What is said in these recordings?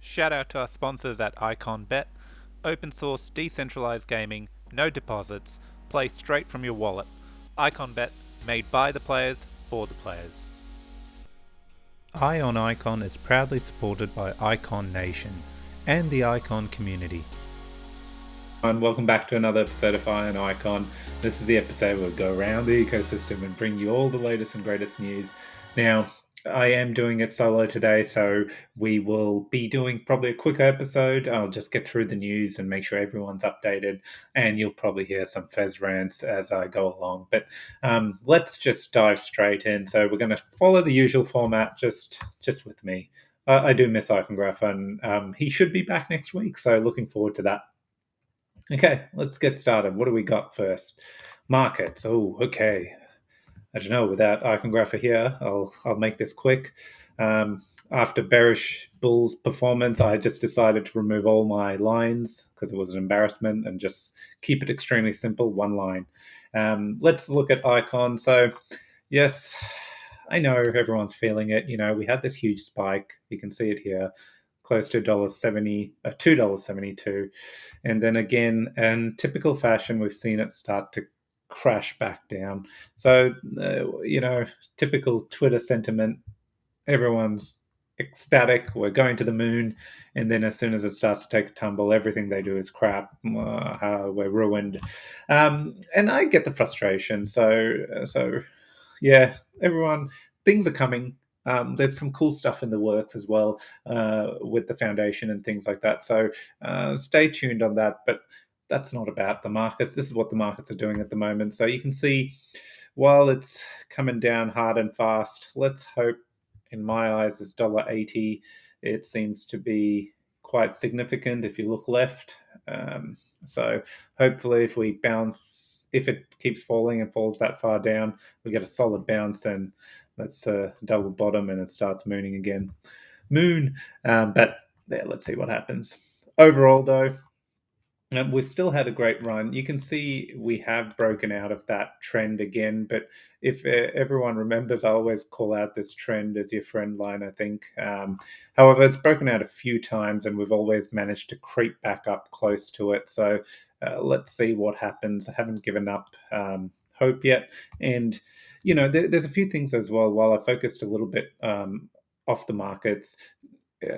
Shout out to our sponsors at IconBet. Open source, decentralized gaming, no deposits, play straight from your wallet. IconBet, made by the players, for the players. Eye on Icon is proudly supported by Icon Nation and the Icon community. And welcome back to another episode of Eye on Icon. This is the episode where we go around the ecosystem and bring you all the latest and greatest news. Now, I am doing it solo today, so we will be doing probably a quick episode. I'll just get through the news and make sure everyone's updated, and you'll probably hear some Fez rants as I go along. But let's just dive straight in. So we're going to follow the usual format, just with me. I do miss Icongraph, and he should be back next week, so looking forward to that. Okay, let's get started. What do we got first? Markets. Oh, okay. I don't know. Without Icongrapher here, I'll make this quick. After bearish bulls performance, I just decided to remove all my lines because it was an embarrassment and just keep it extremely simple, one line. Let's look at Icon. So, yes, I know everyone's feeling it. You know, we had this huge spike. You can see it here, close to $1.70, $2.72. And then again, in typical fashion, we've seen it start to crash back down. So, typical Twitter sentiment, everyone's ecstatic, we're going to the moon. And then as soon as it starts to take a tumble, everything they do is crap. We're ruined. And I get the frustration. So yeah, everyone, things are coming. There's some cool stuff in the works as well with the foundation and things like that. So stay tuned on that. But that's not about the markets. This is what the markets are doing at the moment. So you can see while it's coming down hard and fast, let's hope, in my eyes, is $1.80. It seems to be quite significant if you look left. So hopefully if it keeps falling and falls that far down, we get a solid bounce and let's double bottom and it starts mooning again. But there, let's see what happens. Overall, though, we've still had a great run. You can see we have broken out of that trend again. But if everyone remembers, I always call out this trend as your friend line, I think. However, it's broken out a few times and we've always managed to creep back up close to it. So let's see what happens. I haven't given up hope yet. And, there's a few things as well. While I focused a little bit off the markets,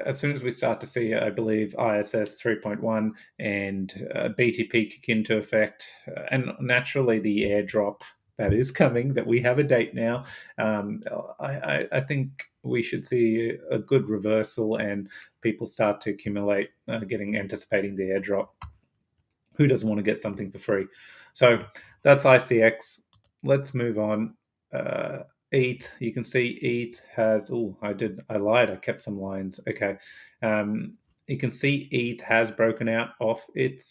as soon as we start to see, I believe, ISS 3.1 and BTP kick into effect, and naturally the airdrop that is coming, that we have a date now, I think we should see a good reversal and people start to accumulate, anticipating the airdrop. Who doesn't want to get something for free? So that's ICX. Let's move on. ETH, you can see ETH has, I lied, I kept some lines. Okay. You can see ETH has broken out of it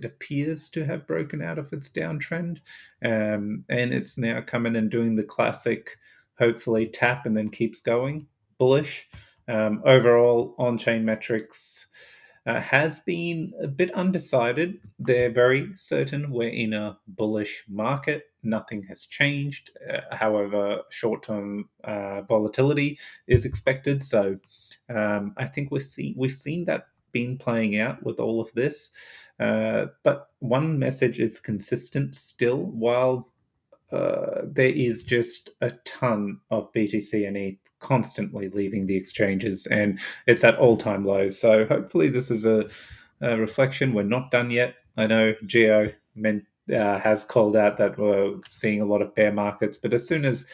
appears to have broken out of its downtrend. And it's now coming and doing the classic, hopefully tap and then keeps going, bullish. Overall, on-chain metrics has been a bit undecided. They're very certain we're in a bullish market. Nothing has changed. However, short-term volatility is expected. So I think we've seen that been playing out with all of this. But one message is consistent still. While there is just a ton of BTC and ETH constantly leaving the exchanges, and it's at all-time lows. So hopefully this is a reflection. We're not done yet. I know Geo has called out that we're seeing a lot of bear markets, but as soon as,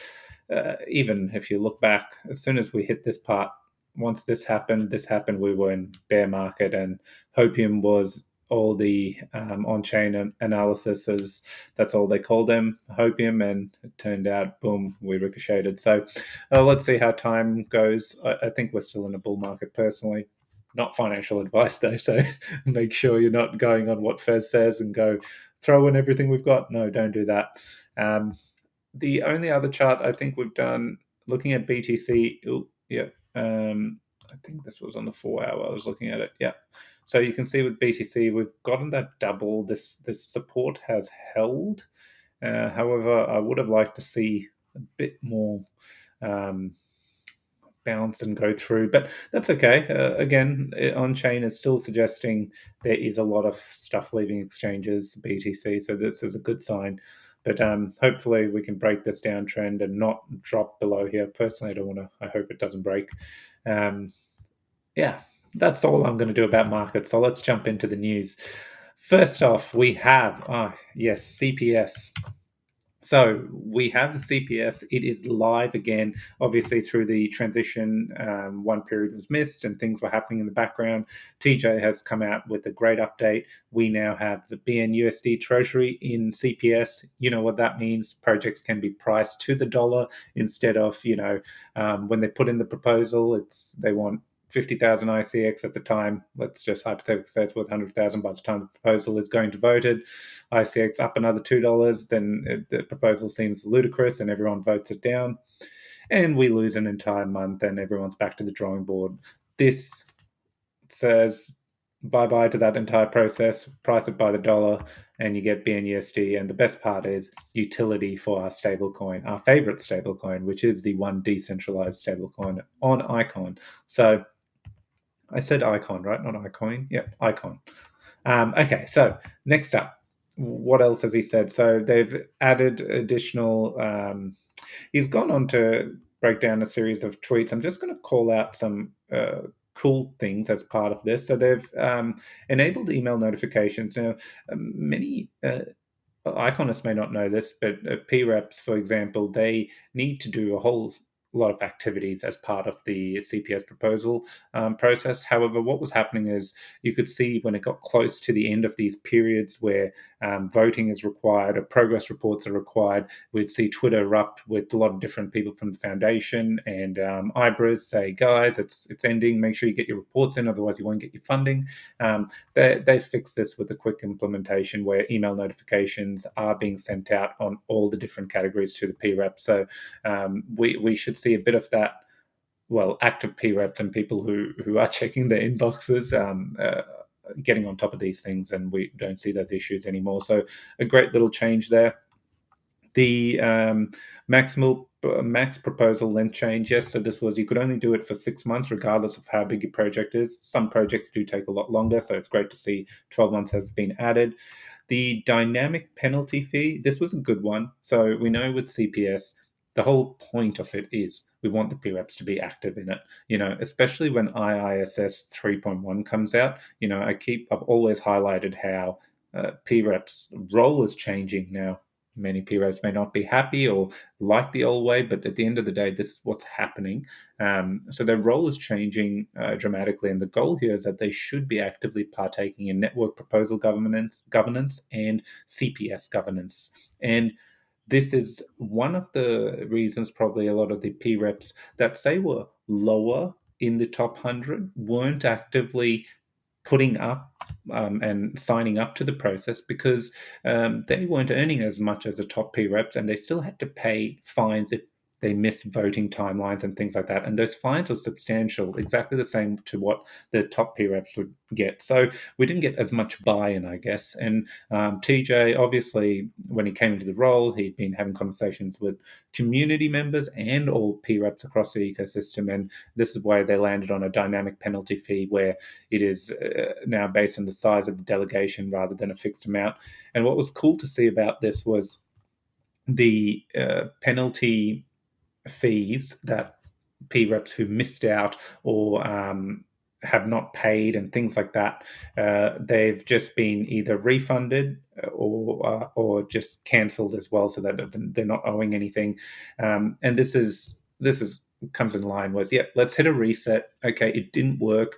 even if you look back, as soon as we hit this part, once this happened, we were in bear market, and Hopium was all the on-chain analysis, as that's all they called them, Hopium, and it turned out, boom, we ricocheted. So let's see how time goes. I think we're still in a bull market personally. Not financial advice though, so make sure you're not going on what Fez says and go throw in everything we've got. No, don't do that. The only other chart I think we've done, looking at BTC, I think this was on the 4 hour. I was looking at it. Yeah. So you can see with BTC, we've gotten that double. This support has held. However, I would have liked to see a bit more bounce and go through, but that's okay. Again, on chain is still suggesting there is a lot of stuff leaving exchanges, BTC, so this is a good sign. But hopefully we can break this downtrend and not drop below here. Personally, I don't want to. I hope it doesn't break. Um, yeah, that's all I'm going to do about markets. So let's jump into the news. First off, we have yes, CPS. So we have the CPS. It is live again. Obviously, through the transition, one period was missed and things were happening in the background. TJ has come out with a great update. We now have the BNUSD Treasury in CPS. You know what that means? Projects can be priced to the dollar instead of, when they put in the proposal, they want 50,000 ICX at the time. Let's just hypothetically say it's worth 100,000 by the time the proposal is going to voted. ICX up another $2, then the proposal seems ludicrous and everyone votes it down. And we lose an entire month and everyone's back to the drawing board. This says bye bye to that entire process, price it by the dollar, and you get BNUSD. And the best part is utility for our stablecoin, our favorite stablecoin, which is the one decentralized stablecoin on Icon. So I said Icon, right? Not Icoin. Yep, Icon. Okay, so next up, what else has he said? So they've added additional. He's gone on to break down a series of tweets. I'm just going to call out some cool things as part of this. So they've enabled email notifications. Now, many Iconists may not know this, but PREPs, for example, they need to do a whole lot of activities as part of the CPS proposal process. However, what was happening is you could see when it got close to the end of these periods where voting is required or progress reports are required, we'd see Twitter erupt with a lot of different people from the foundation and IBRAs say, guys, it's ending. Make sure you get your reports in, otherwise you won't get your funding. They fixed this with a quick implementation where email notifications are being sent out on all the different categories to the PREP. So we should see a bit of that. Well, active PREPs and people who are checking their inboxes. Getting on top of these things, and we don't see those issues anymore. So, a great little change there. The max proposal length change, yes. So this was you could only do it for 6 months, regardless of how big your project is. Some projects do take a lot longer, so it's great to see 12 months has been added. The dynamic penalty fee, this was a good one. So we know with CPS, the whole point of it is we want the PREPs to be active in it, especially when IISS 3.1 comes out. I've always highlighted how PREP's role is changing now. Many PREPs may not be happy or like the old way, but at the end of the day, this is what's happening. So their role is changing dramatically, and the goal here is that they should be actively partaking in network proposal governance and CPS governance. And this is one of the reasons probably a lot of the PREPs that say were lower in the top 100 weren't actively putting up and signing up to the process because they weren't earning as much as the top PREPs and they still had to pay fines if they missed voting timelines and things like that. And those fines were substantial, exactly the same to what the top PREPs would get. So we didn't get as much buy-in, I guess. And TJ, obviously, when he came into the role, he'd been having conversations with community members and all PREPs across the ecosystem. And this is why they landed on a dynamic penalty fee where it is now based on the size of the delegation rather than a fixed amount. And what was cool to see about this was the penalty fees that PREPs who missed out or have not paid and things like that, they've just been either refunded or just cancelled as well, so that they're not owing anything. And this is comes in line with, yeah, let's hit a reset. Okay, it didn't work.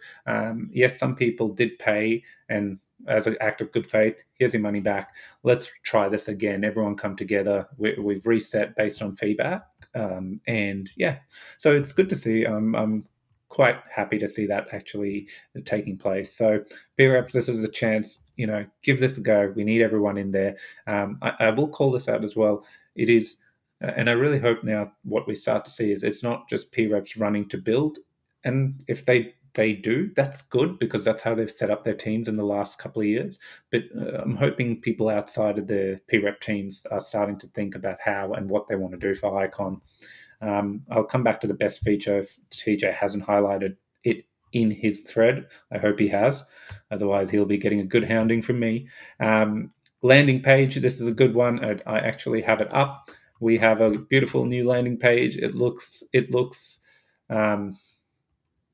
Yes, some people did pay, and as an act of good faith, here's your money back. Let's try this again. Everyone come together. We've reset based on feedback. And yeah, so it's good to see. I'm quite happy to see that actually taking place. So perhaps this is a chance, give this a go. We need everyone in there. I will call this out as well. It is, and I really hope now what we start to see is it's not just PREPs running to build. And if they they do. That's good because that's how they've set up their teams in the last couple of years. But I'm hoping people outside of the PrEP teams are starting to think about how and what they want to do for Icon. I'll come back to the best feature if TJ hasn't highlighted it in his thread. I hope he has. Otherwise, he'll be getting a good hounding from me. Landing page. This is a good one. I actually have it up. We have a beautiful new landing page. Um,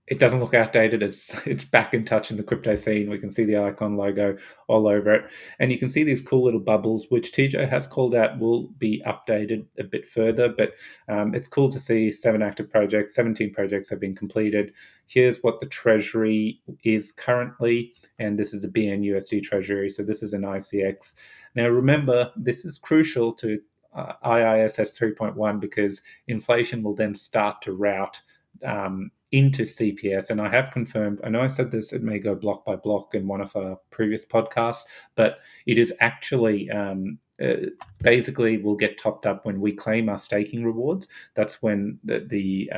it doesn't look outdated. It's back in touch in the crypto scene. We can see the icon logo all over it, and you can see these cool little bubbles, which TJ has called out will be updated a bit further. But it's cool to see 7 active projects, 17 projects have been completed. Here's what the treasury is currently, and this is a BNUSD treasury, so this is an ICX. Now remember, this is crucial to IISS 3.1 because inflation will then start to route into CPS. And I have confirmed, I know I said this, it may go block by block in one of our previous podcasts, but it is actually basically will get topped up when we claim our staking rewards. That's when the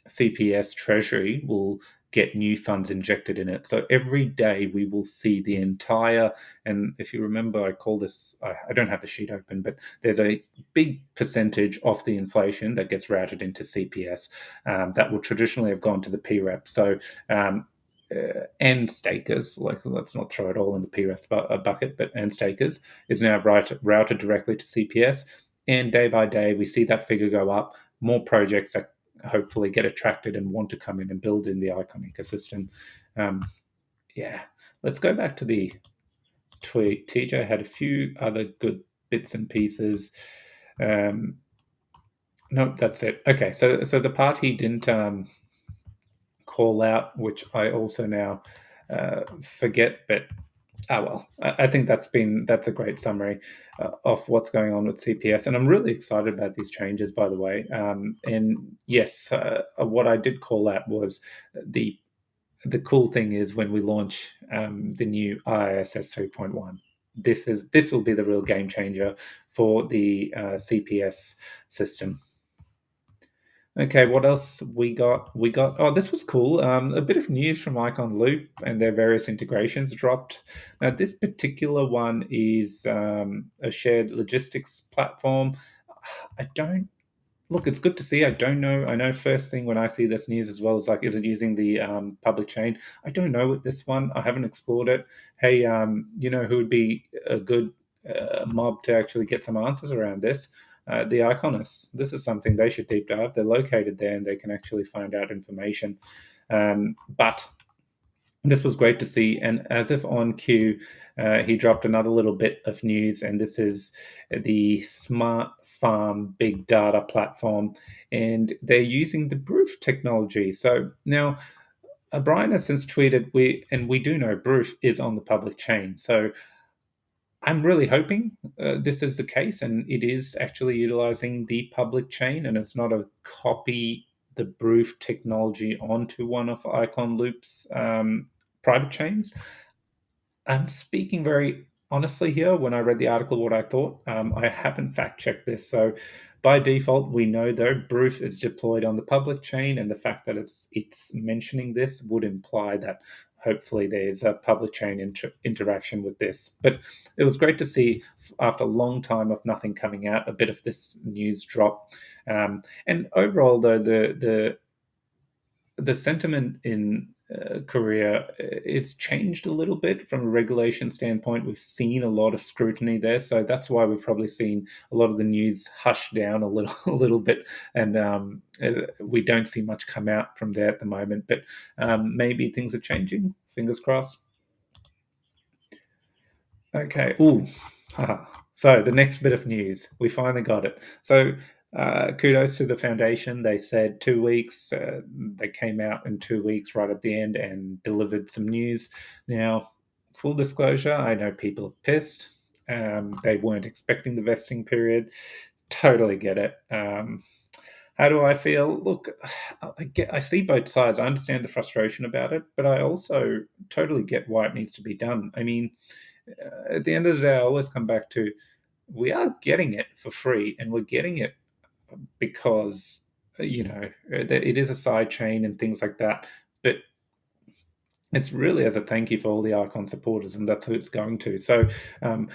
CPS treasury will get new funds injected in it. So every day we will see the entire, and if you remember, I call this, I don't have the sheet open, but there's a big percentage of the inflation that gets routed into CPS that would traditionally have gone to the PREP. So, and stakers, like let's not throw it all in the PREPs bucket, but and stakers is now routed directly to CPS. And day by day, we see that figure go up. More projects that hopefully get attracted and want to come in and build in the Icon ecosystem. Yeah, let's go back to the tweet. TJ had a few other good bits and pieces. Nope, that's it. Okay, so the part he didn't call out, which I also now forget, but well, I think that's a great summary of what's going on with CPS, and I'm really excited about these changes, by the way. And yes, what I did call out was the cool thing is when we launch the new IISS 3.1. This will be the real game changer for the CPS system. Okay, what else we got? Oh, this was cool. A bit of news from Icon Loop and their various integrations dropped. Now, this particular one is a shared logistics platform. I don't Look, it's good to see. I don't know. I know first thing when I see this news as well is like, is it using the public chain? I don't know with this one. I haven't explored it. Hey, who would be a good mob to actually get some answers around this? The Iconists. This is something they should deep dive. They're located there and they can actually find out information. But this was great to see. And as if on cue, he dropped another little bit of news, and this is the Smart Farm Big Data platform, and they're using the Proof technology. So now, Brian has since tweeted, we do know Proof is on the public chain. So I'm really hoping this is the case, and it is actually utilizing the public chain, and it's not a copy the Proof technology onto one of Icon Loop's private chains. I'm speaking very honestly here. When I read the article, what I thought, I haven't fact checked this. So by default, we know though Proof is deployed on the public chain, and the fact that it's mentioning this would imply that hopefully there's a public chain interaction with this. But it was great to see after a long time of nothing coming out, a bit of this news drop. And overall, though, the sentiment in Korea, it's changed a little bit from a regulation standpoint. We've seen a lot of scrutiny there, so that's why we've probably seen a lot of the news hush down a little, a little bit, and we don't see much come out from there at the moment. But maybe things are changing. Fingers crossed. Okay. Ooh. So the next bit of news, we finally got it. So kudos to the foundation. They said 2 weeks. They came out in 2 weeks right at the end and delivered some news. Now, full disclosure, I know people are pissed. They weren't expecting the vesting period. Totally get it. How do I feel? Look, I see both sides. I understand the frustration about it, but I also totally get why it needs to be done. I mean, at the end of the day, I always come back to we are getting it for free, and we're getting it because it is a side chain and things like that. But It's really as a thank you for all the Icon supporters, and that's who it's going to. Um,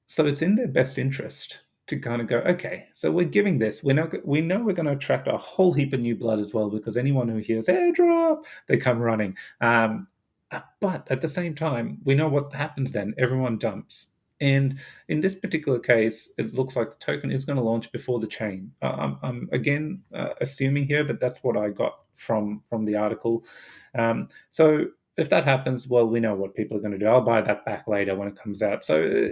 so it's in their best interest to kind of go, okay, so we're giving this. We know we're going to attract a whole heap of new blood as well, because anyone who hears airdrop, they come running. But at the same time, we know what happens then. Everyone dumps. And in this particular case, it looks like the token is going to launch before the chain. I'm again assuming here, but that's what I got from the article. So if that happens, well, we know what people are going to do. I'll buy that back later when it comes out. So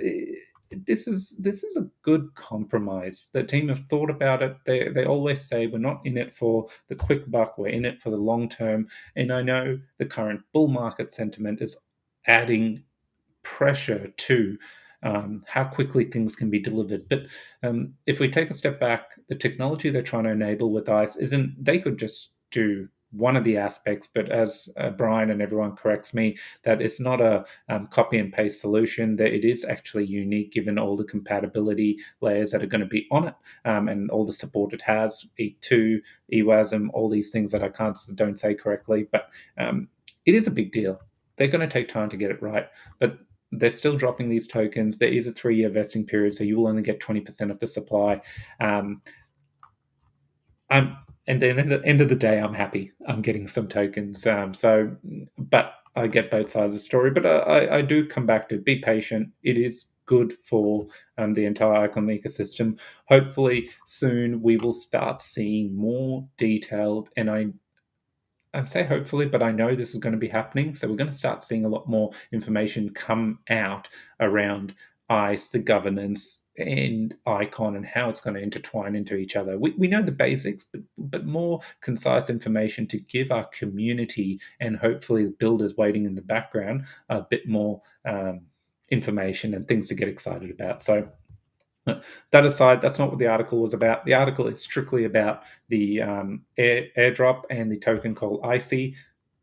this is a good compromise. The team have thought about it. They always say we're not in it for the quick buck. We're in it for the long term. And I know the current bull market sentiment is adding pressure to how quickly things can be delivered. But if we take a step back, the technology they're trying to enable with ICE isn't, they could just do one of the aspects, but as Brian and everyone corrects me, that it's not a copy and paste solution, that it is actually unique given all the compatibility layers that are going to be on it, and all the support it has, E2, EWASM, all these things that I don't say correctly, but it is a big deal. They're going to take time to get it right, but they're still dropping these tokens. There is a 3-year vesting period, so you will only get 20% of the supply. Um, I'm and then at the end of the day, I'm happy. I'm getting some tokens. But I get both sides of the story. But I do come back to be patient. It is good for the entire Icon ecosystem. Hopefully, soon we will start seeing more detailed, and I'd say hopefully, but I know this is going to be happening. So we're going to start seeing a lot more information come out around ICE, the governance, and Icon, and how it's going to intertwine into each other. We know the basics, but more concise information to give our community and hopefully builders waiting in the background a bit more information and things to get excited about. So that aside, that's not what the article was about. The article is strictly about the airdrop and the token called IC.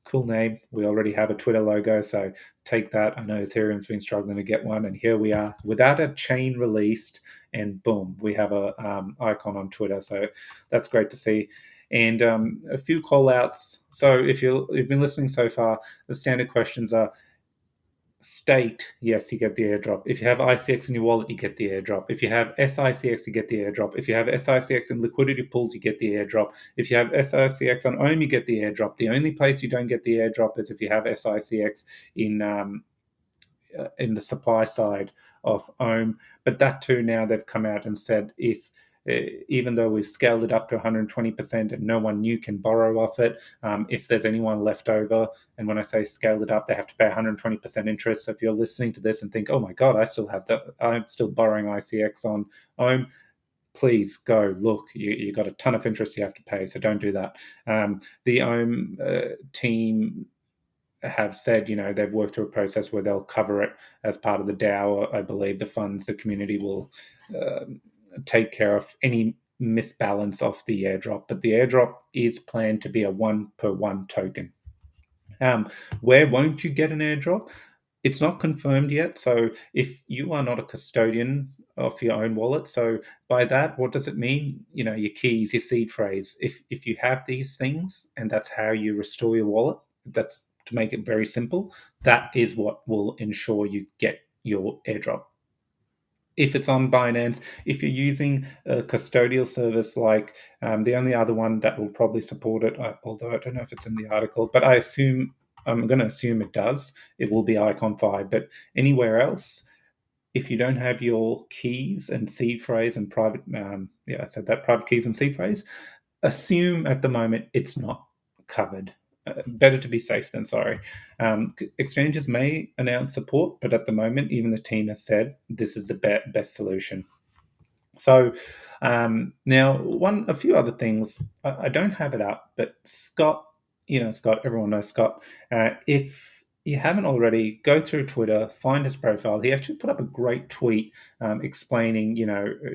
Cool name. We already have a Twitter logo, so take that. I know Ethereum's been struggling to get one, and here we are without a chain released, and boom, we have a icon on Twitter. So that's great to see. And a few call outs. So if you've been listening so far, the standard questions are: state, yes, you get the airdrop. If you have ICX in your wallet, you get the airdrop. If you have SICX, you get the airdrop. If you have SICX in liquidity pools, you get the airdrop. If you have SICX on OHM, you get the airdrop. The only place you don't get the airdrop is if you have SICX in the supply side of OHM. But that too, now they've come out and said if even though we've scaled it up to 120% and no one new can borrow off it, if there's anyone left over, and when I say scaled it up, they have to pay 120% interest. So if you're listening to this and think, oh my God, I still have that, I'm still borrowing ICX on OHM, please go look. You got a ton of interest you have to pay, so don't do that. The OHM team have said, they've worked through a process where they'll cover it as part of the DAO. I believe the funds, the community will take care of any misbalance of the airdrop. But the airdrop is planned to be a 1-per-1 token. Um, where won't you get an airdrop? It's not confirmed yet. So if you are not a custodian of your own wallet, so by that, what does it mean? Your keys, your seed phrase. If you have these things and that's how you restore your wallet, that's to make it very simple. That is what will ensure you get your airdrop. If it's on Binance, if you're using a custodial service like the only other one that will probably support it, although I don't know if it's in the article, but I'm going to assume it does. It will be Icon 5, but anywhere else, if you don't have your keys and seed phrase and private, I said that, private keys and seed phrase, assume at the moment it's not covered. Better to be safe than sorry. Exchanges may announce support, but at the moment, even the team has said this is the best solution. So now, a few other things. I don't have it up, but Scott, Scott, everyone knows Scott. If you haven't already, go through Twitter, find his profile. He actually put up a great tweet explaining,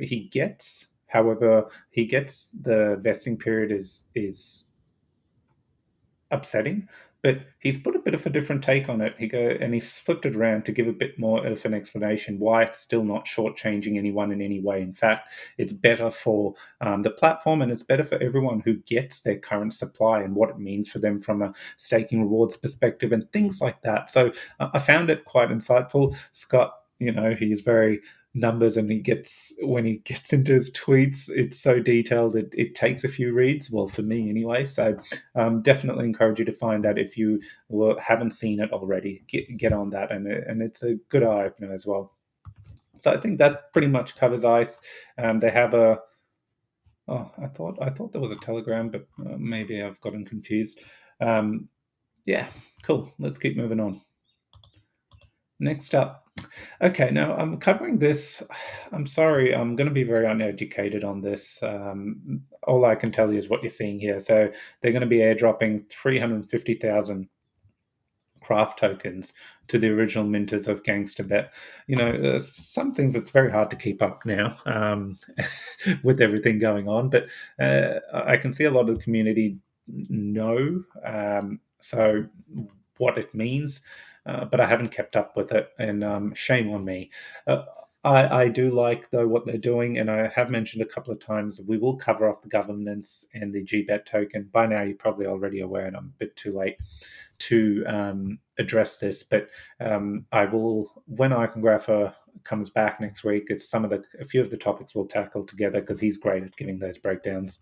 he gets the vesting period is upsetting, but he's put a bit of a different take on it. He's flipped it around to give a bit more of an explanation why it's still not shortchanging anyone in any way. In fact, it's better for the platform, and it's better for everyone who gets their current supply and what it means for them from a staking rewards perspective and things like that. So I found it quite insightful. Scott, he's very numbers, and when he gets into his tweets, it's so detailed, it takes a few reads, well, for me anyway. So definitely encourage you to find that if you haven't seen it already. Get on that, and it's a good eye opener as well. So I think that pretty much covers ICE. They have a oh, I thought there was a Telegram, but maybe I've gotten confused. um, yeah, cool, let's keep moving on. Next up. Okay, now I'm covering this. I'm sorry, I'm going to be very uneducated on this. All I can tell you is what you're seeing here. So they're going to be airdropping 350,000 craft tokens to the original minters of Gangster Bet. Some things it's very hard to keep up now with everything going on, but I can see a lot of the community know. So what it means, but I haven't kept up with it, and shame on me. Uh, I do like, though, what they're doing, and I have mentioned a couple of times that we will cover off the governance and the GBET token. By now, you're probably already aware, and I'm a bit too late to address this, but I will, when Icongrapher comes back next week, it's a few of the topics we'll tackle together because he's great at giving those breakdowns.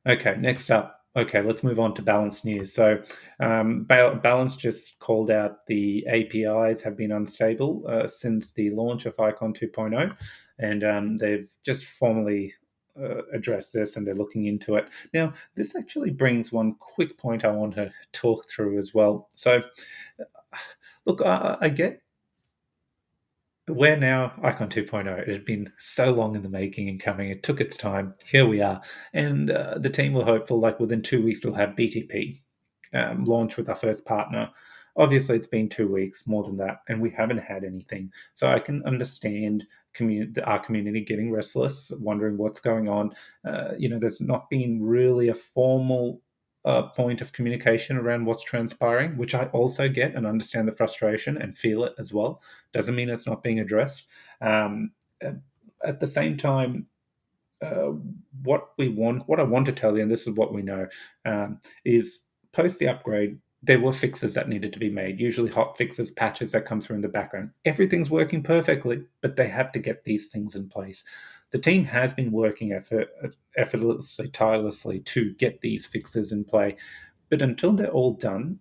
Okay, next up. Okay, let's move on to Balance News. So, Balance just called out the APIs have been unstable since the launch of Icon 2.0, and they've just formally addressed this, and they're looking into it. Now, this actually brings one quick point I want to talk through as well. So, look, I get we're now Icon 2.0. It had been so long in the making and coming. It took its time. Here we are. And the team were hopeful, like within 2 weeks, we'll have BTP launch with our first partner. Obviously, it's been 2 weeks, more than that, and we haven't had anything. So I can understand our community getting restless, wondering what's going on. There's not been really a formal point of communication around what's transpiring, which I also get and understand the frustration and feel it as well. Doesn't mean it's not being addressed. Um, at the same time, uh, what I want to tell you, and this is what we know, is post the upgrade, there were fixes that needed to be made, usually hot fixes, patches that come through in the background. Everything's working perfectly, but they had to get these things in place. The team has been working effortlessly, tirelessly to get these fixes in play, but until they're all done,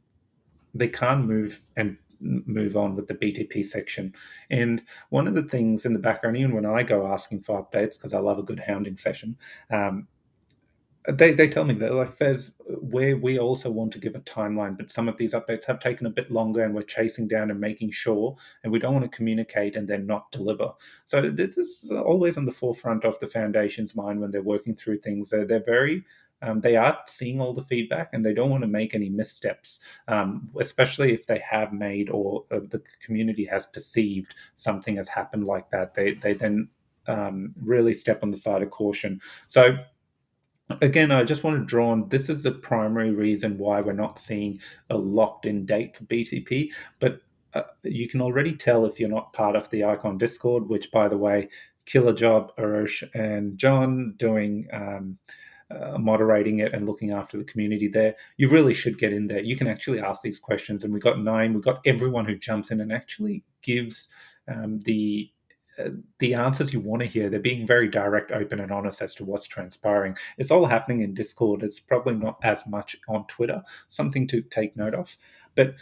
they can't move on with the BTP section. And one of the things in the background, even when I go asking for updates, because I love a good hounding session, um, they tell me that, like, Fez, where we also want to give a timeline, but some of these updates have taken a bit longer, and we're chasing down and making sure, and we don't want to communicate and then not deliver. So this is always on the forefront of the foundation's mind when they're working through things. They're very they are seeing all the feedback, and they don't want to make any missteps, especially if they have made, or the community has perceived something has happened like that. They then really step on the side of caution. So again, I just want to draw on, this is the primary reason why we're not seeing a locked in date for BTP. But you can already tell if you're not part of the Icon Discord, which, by the way, killer job, Arush and John, doing moderating it and looking after the community there. You really should get in there. You can actually ask these questions. And we've got everyone who jumps in and actually gives the answers you want to hear. They're being very direct, open, and honest as to what's transpiring. It's all happening in Discord. It's probably not as much on Twitter. Something to take note of. But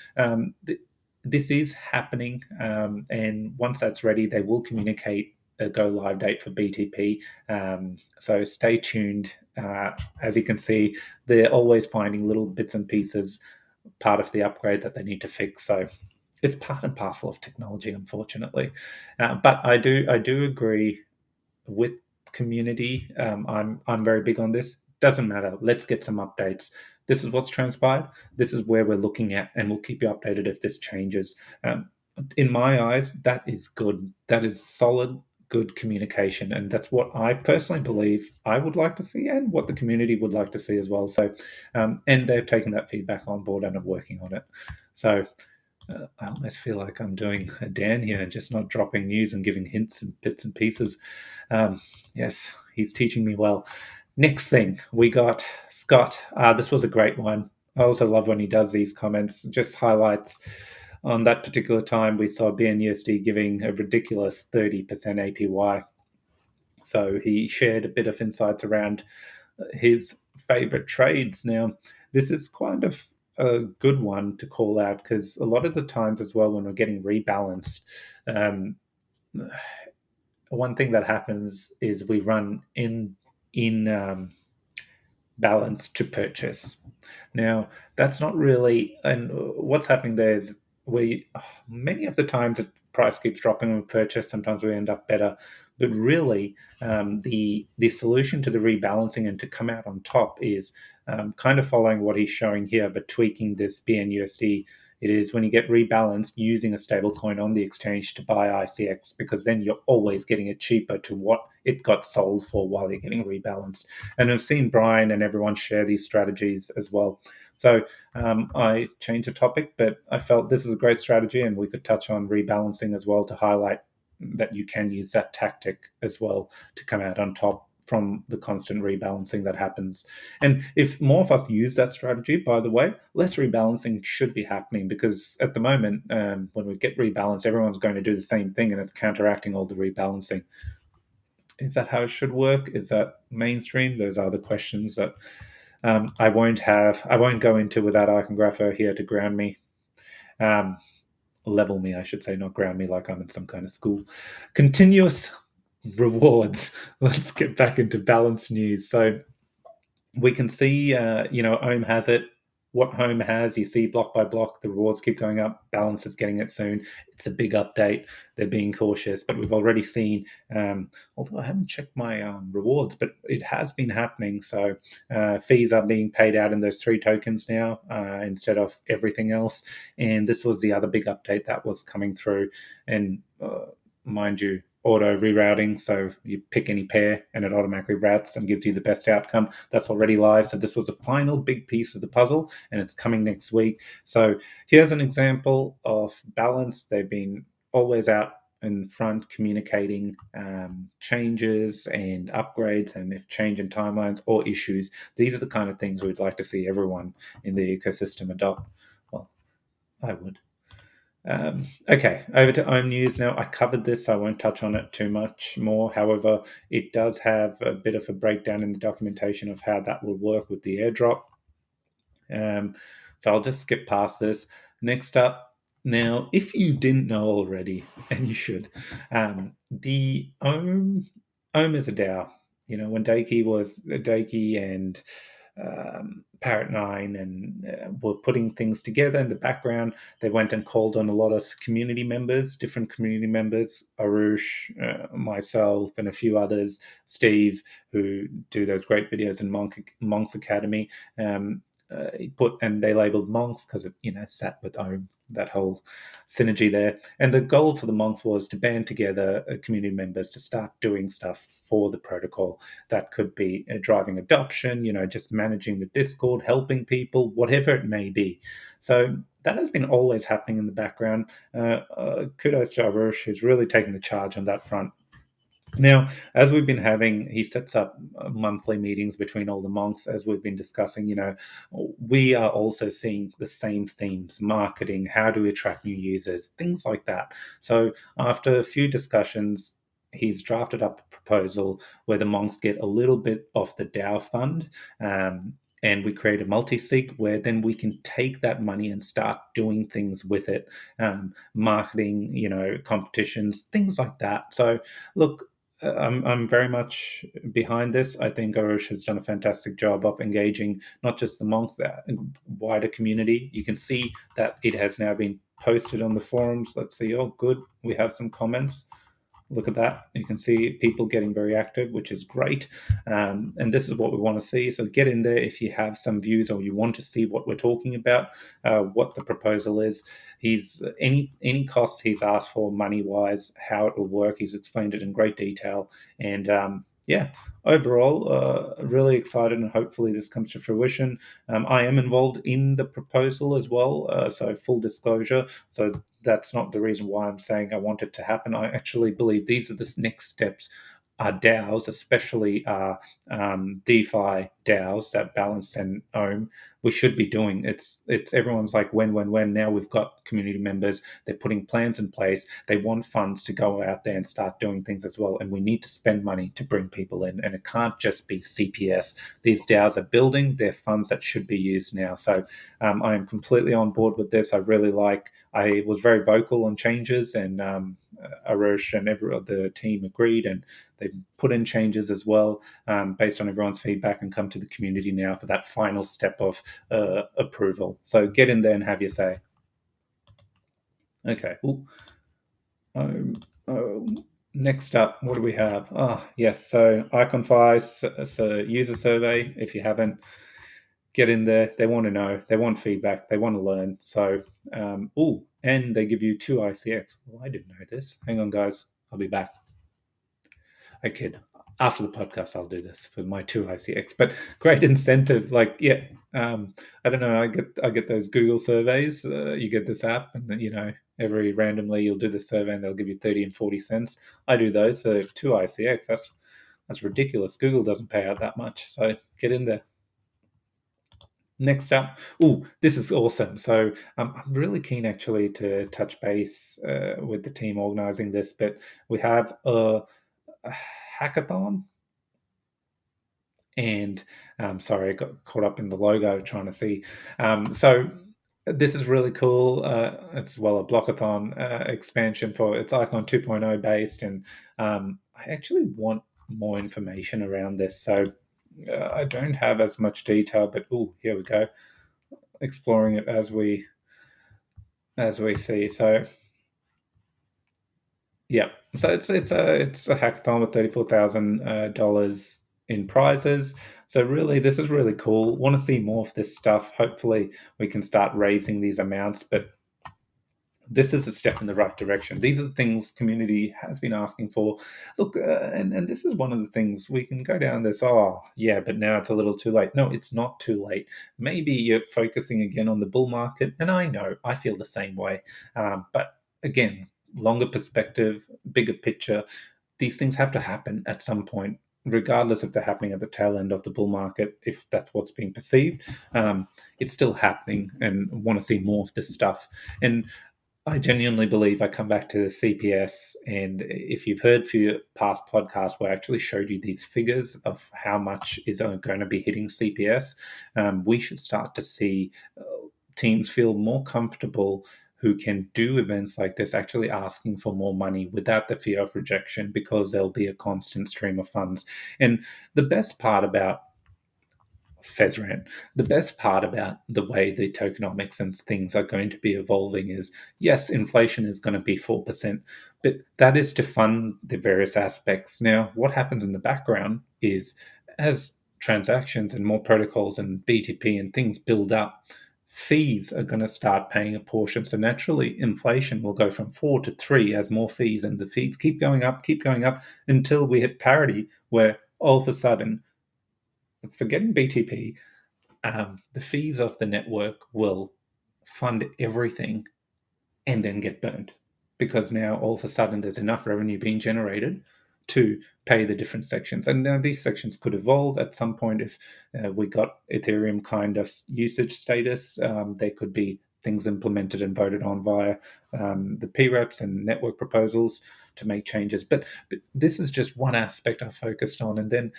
this is happening, and once that's ready, they will communicate a go live date for BTP. So stay tuned. As you can see, they're always finding little bits and pieces, part of the upgrade that they need to fix. So it's part and parcel of technology, unfortunately. But I do agree with community. I'm very big on this. Doesn't matter. Let's get some updates. This is what's transpired. This is where we're looking at, and we'll keep you updated if this changes. In my eyes, that is good. That is solid. good communication, and that's what I personally believe I would like to see, and what the community would like to see as well. So, and they've taken that feedback on board and are working on it. So I almost feel like I'm doing a Dan here and just not dropping news and giving hints and bits and pieces. Yes, he's teaching me well. Next thing, we got Scott. This was a great one. I also love when he does these comments, just highlights on that particular time we saw BNUSD giving a ridiculous 30% APY. So he shared a bit of insights around his favorite trades. Now, this is kind of a good one to call out because a lot of the times as well when we're getting rebalanced, um, one thing that happens is we run in balance to purchase. Now, that's not really, and what's happening there is we, many of the times the price keeps dropping when we purchase, sometimes we end up better. But really, the solution to the rebalancing and to come out on top is kind of following what he's showing here, but tweaking this BNUSD. It is when you get rebalanced using a stable coin on the exchange to buy ICX, because then you're always getting it cheaper to what it got sold for while you're getting rebalanced. And I've seen Brian and everyone share these strategies as well. So I changed the topic, but I felt this is a great strategy, and we could touch on rebalancing as well to highlight that you can use that tactic as well to come out on top from the constant rebalancing that happens. And if more of us use that strategy, by the way, less rebalancing should be happening, because at the moment, when we get rebalanced, everyone's going to do the same thing and it's counteracting all the rebalancing. Is that how it should work? Is that mainstream? Those are the questions that I won't go into without Icongrapher here to ground me. Um, Level me, I should say, not ground me like I'm in some kind of school. Continuous rewards. Let's get back into balance news. So we can see, Ohm has it. What Home has, you see block by block, the rewards keep going up. Balance is getting it soon. It's a big update. They're being cautious, but we've already seen, although I haven't checked my rewards, but it has been happening. So fees are being paid out in those 3 tokens now instead of everything else. And this was the other big update that was coming through. And mind you, auto rerouting. So you pick any pair and it automatically routes and gives you the best outcome. That's already live. So this was the final big piece of the puzzle, and it's coming next week. So here's an example of balance. They've been always out in front communicating changes and upgrades, and if change in timelines or issues. These are the kind of things we'd like to see everyone in the ecosystem adopt. Well, I would. Okay, over to Ohm News now. I covered this, so I won't touch on it too much more. However, it does have a bit of a breakdown in the documentation of how that will work with the airdrop. So I'll just skip past this. Next up, now, if you didn't know already, and you should, the Ohm is a DAO. When Dakey was Dakey and Parrot 9 and were putting things together in the background, they went and called on a lot of community members, different community members, Arush, myself, and a few others, Steve, who do those great videos in Monks Academy. And they labeled monks because it sat with Ohm, that whole synergy there. And the goal for the monks was to band together community members to start doing stuff for the protocol. That could be driving adoption, just managing the Discord, helping people, whatever it may be. So that has been always happening in the background. Kudos to Arush, who's really taken the charge on that front. Now, as we've been having, he sets up monthly meetings between all the monks, as we've been discussing. We are also seeing the same themes: marketing, how do we attract new users, things like that. So, after a few discussions, he's drafted up a proposal where the monks get a little bit of the DAO fund. And we create a multi-sig where then we can take that money and start doing things with it, marketing, competitions, things like that. So, look, I'm very much behind this. I think Arush has done a fantastic job of engaging not just the monks, the wider community. You can see that it has now been posted on the forums. Let's see. Oh, good. We have some comments. look at that. You can see people getting very active, which is great. And this is what we want to see. So get in there if you have some views or you want to see what we're talking about, what the proposal is. He's any costs he's asked for money wise, how it will work. He's explained it in great detail, and yeah, overall, really excited, and hopefully this comes to fruition. I am involved in the proposal as well, so full disclosure. So that's not the reason why I'm saying I want it to happen. I actually believe these are the next steps. Are DAOs, especially DeFi DAOs that balance and ohm, we should be doing. It's everyone's like when. Now we've got community members. They're putting plans in place. They want funds to go out there and start doing things as well. And we need to spend money to bring people in. And it can't just be CPS. These DAOs are building. They're funds that should be used now. So I am completely on board with this. I really like. I was very vocal on changes, and Arush and the team agreed, and they put in changes as well based on everyone's feedback, and come to the community now for that final step of approval. So get in there and have your say. Okay. Ooh. Um, um, Next up, what do we have? Yes. So IconFi, so user survey. If you haven't, get in there. They want to know. They want feedback. They want to learn. So, and they give you 2 ICX. Well, I didn't know this. Hang on, guys. I'll be back. I kid. After the podcast, I'll do this for my 2 ICX. But great incentive. Like, yeah, I don't know. I get those Google surveys. You get this app, and then every randomly you'll do the survey, and they'll give you 30 and 40 cents. I do those. So 2 ICX. That's ridiculous. Google doesn't pay out that much. So get in there. Next up, this is awesome. So I'm really keen actually to touch base with the team organizing this, but we have a hackathon, and sorry, I got caught up in the logo trying to see. So this is really cool. It's a blockathon expansion for it's Icon 2.0 based, and I actually want more information around this. So I don't have as much detail, but here we go, exploring it as we see. So yeah, so it's a hackathon with $34,000 in prizes. So really, this is really cool. Want to see more of this stuff. Hopefully, we can start raising these amounts, but this is a step in the right direction. These are the things community has been asking for. Look, and this is one of the things we can go down this. Oh, yeah, but now it's a little too late. No, it's not too late. Maybe you're focusing again on the bull market, and I know I feel the same way. But again, longer perspective, bigger picture. These things have to happen at some point, regardless if they're happening at the tail end of the bull market. If that's what's being perceived, it's still happening, and want to see more of this stuff. And I genuinely believe I come back to CPS, and if you've heard few past podcasts where I actually showed you these figures of how much is going to be hitting CPS, we should start to see teams feel more comfortable who can do events like this, actually asking for more money without the fear of rejection, because there'll be a constant stream of funds. And the best part about Fezran. The best part about the way the tokenomics and things are going to be evolving is, yes, inflation is going to be 4%, but that is to fund the various aspects. Now, what happens in the background is, as transactions and more protocols and BTP and things build up, fees are going to start paying a portion. So naturally, inflation will go from 4 to 3 as more fees, and the fees keep going up until we hit parity, where all of a sudden, forgetting BTP, the fees of the network will fund everything and then get burned, because now all of a sudden there's enough revenue being generated to pay the different sections. And now these sections could evolve at some point. If we got Ethereum kind of usage status, there could be things implemented and voted on via the PREPs and network proposals to make changes. But this is just one aspect I've focused on. And then,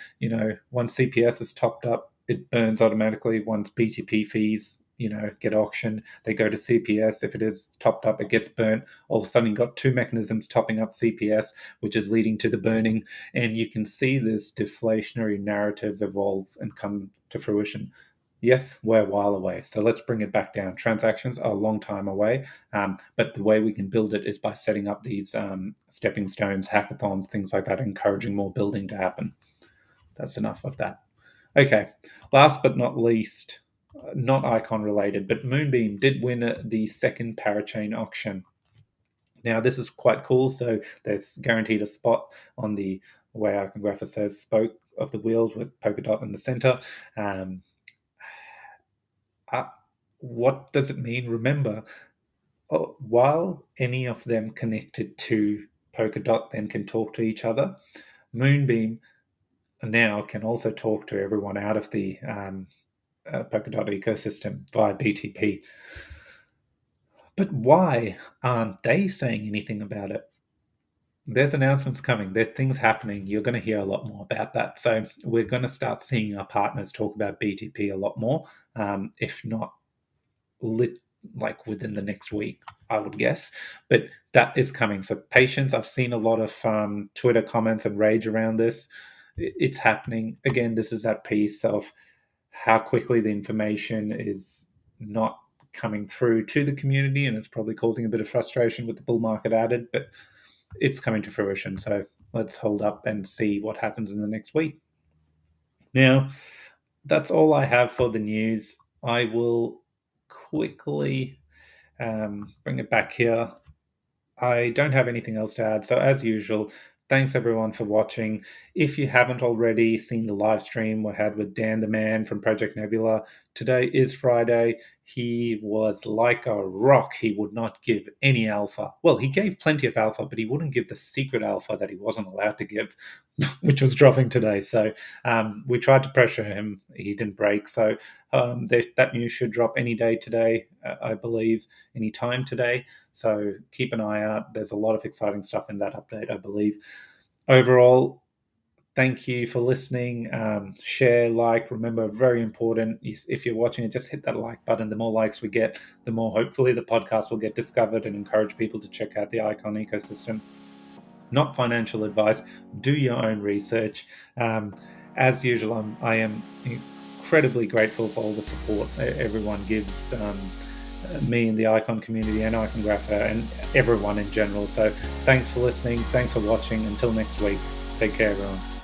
once CPS is topped up, it burns automatically. Once BTP fees, get auctioned, they go to CPS. If it is topped up, it gets burnt. All of a sudden, you've got two mechanisms topping up CPS, which is leading to the burning. And you can see this deflationary narrative evolve and come to fruition. Yes, we're a while away. So let's bring it back down. Transactions are a long time away, but the way we can build it is by setting up these stepping stones, hackathons, things like that, encouraging more building to happen. That's enough of that. Okay, last but not least, not icon related, but Moonbeam did win the second parachain auction. Now, this is quite cool. So there's guaranteed a spot on the way Iconographer says spoke of the wheels with polka dot in the center. Um, uh, what does it mean? Remember, while any of them connected to Polkadot then can talk to each other, Moonbeam now can also talk to everyone out of the Polkadot ecosystem via BTP. But why aren't they saying anything about it? There's announcements coming. There's things happening. You're going to hear a lot more about that. So we're going to start seeing our partners talk about BTP a lot more, if not lit like within the next week, I would guess. But that is coming. So patience. I've seen a lot of Twitter comments and rage around this. It's happening. Again, this is that piece of how quickly the information is not coming through to the community, and it's probably causing a bit of frustration with the bull market added, but it's coming to fruition. So let's hold up and see what happens in the next week. Now, that's all I have for the news. I will quickly bring it back here. I don't have anything else to add. So, as usual, thanks everyone for watching. If you haven't already seen the live stream we had with Dan the Man from Project Nebula, today is Friday. He was like a rock. He would not give any alpha. Well, he gave plenty of alpha, but he wouldn't give the secret alpha that he wasn't allowed to give, which was dropping today. So, we tried to pressure him. He didn't break. So, that news should drop any day today, I believe, any time today. So keep an eye out. There's a lot of exciting stuff in that update, I believe. Overall, thank you for listening. Share, like, remember, very important. If you're watching it, just hit that like button. The more likes we get, the more hopefully the podcast will get discovered and encourage people to check out the Icon ecosystem. Not financial advice. Do your own research. As usual, I am incredibly grateful for all the support everyone gives me in the Icon community and Iconographer and everyone in general. So thanks for listening. Thanks for watching. Until next week, take care, everyone.